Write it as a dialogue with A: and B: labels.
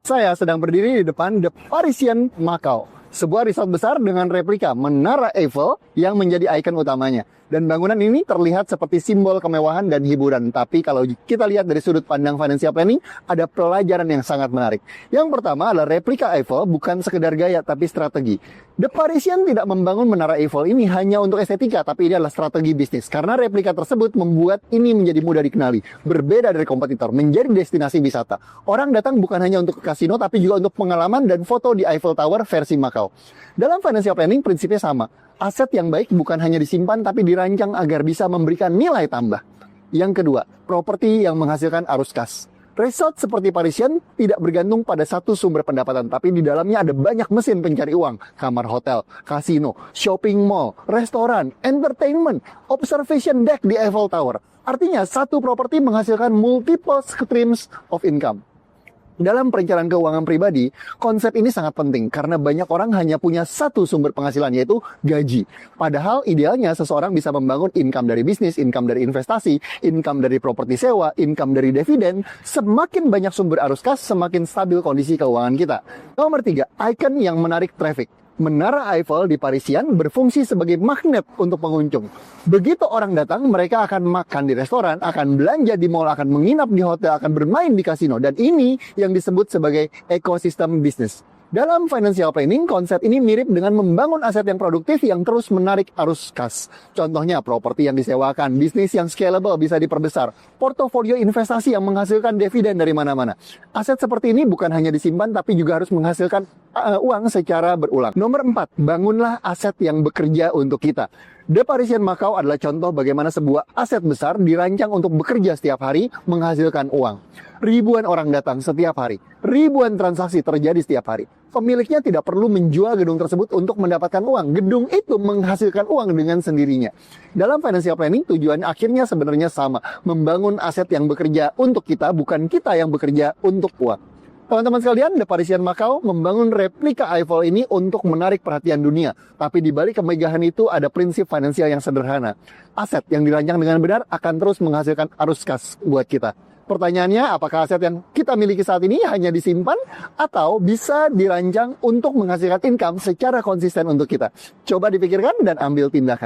A: Saya sedang berdiri di depan The Parisian Macau, sebuah resort besar dengan replika Menara Eiffel yang menjadi ikon utamanya. Dan bangunan ini terlihat seperti simbol kemewahan dan hiburan. Tapi kalau kita lihat dari sudut pandang financial planning, ada pelajaran yang sangat menarik. Yang pertama adalah replika Eiffel bukan sekedar gaya, tapi strategi. The Parisian tidak membangun Menara Eiffel ini hanya untuk estetika, tapi ini adalah strategi bisnis. Karena replika tersebut membuat ini menjadi mudah dikenali. Berbeda dari kompetitor, menjadi destinasi wisata. Orang datang bukan hanya untuk ke kasino, tapi juga untuk pengalaman dan foto di Eiffel Tower versi Macau. Dalam financial planning, prinsipnya sama. Aset yang baik bukan hanya disimpan, tapi dirancang agar bisa memberikan nilai tambah. Yang kedua, properti yang menghasilkan arus kas. Resort seperti Parisian tidak bergantung pada satu sumber pendapatan, tapi di dalamnya ada banyak mesin pencari uang, kamar hotel, kasino, shopping mall, restoran, entertainment, observation deck di Eiffel Tower. Artinya, satu properti menghasilkan multiple streams of income. Dalam perencanaan keuangan pribadi, konsep ini sangat penting karena banyak orang hanya punya satu sumber penghasilan, yaitu gaji. Padahal idealnya seseorang bisa membangun income dari bisnis, income dari investasi, income dari properti sewa, income dari dividen. Semakin banyak sumber arus kas, semakin stabil kondisi keuangan kita. Nomor 3, icon yang menarik traffic. Menara Eiffel di Parisian berfungsi sebagai magnet untuk pengunjung. Begitu orang datang, mereka akan makan di restoran, akan belanja di mall, akan menginap di hotel, akan bermain di kasino. Dan ini yang disebut sebagai ekosistem bisnis. Dalam financial planning, konsep ini mirip dengan membangun aset yang produktif yang terus menarik arus kas. Contohnya, properti yang disewakan, bisnis yang scalable bisa diperbesar, portofolio investasi yang menghasilkan dividen dari mana-mana. Aset seperti ini bukan hanya disimpan, tapi juga harus menghasilkan uang secara berulang. Nomor 4, bangunlah aset yang bekerja untuk kita. The Parisian Macau adalah contoh bagaimana sebuah aset besar dirancang untuk bekerja setiap hari, menghasilkan uang. Ribuan orang datang setiap hari, ribuan transaksi terjadi setiap hari. Pemiliknya tidak perlu menjual gedung tersebut untuk mendapatkan uang. Gedung itu menghasilkan uang dengan sendirinya. Dalam financial planning, tujuan akhirnya sebenarnya sama. Membangun aset yang bekerja untuk kita, bukan kita yang bekerja untuk uang. Teman-teman sekalian, The Parisian Macau membangun replika Eiffel ini untuk menarik perhatian dunia. Tapi di balik kemegahan itu ada prinsip finansial yang sederhana. Aset yang dirancang dengan benar akan terus menghasilkan arus kas buat kita. Pertanyaannya, apakah aset yang kita miliki saat ini hanya disimpan atau bisa dirancang untuk menghasilkan income secara konsisten untuk kita? Coba dipikirkan dan ambil tindakan.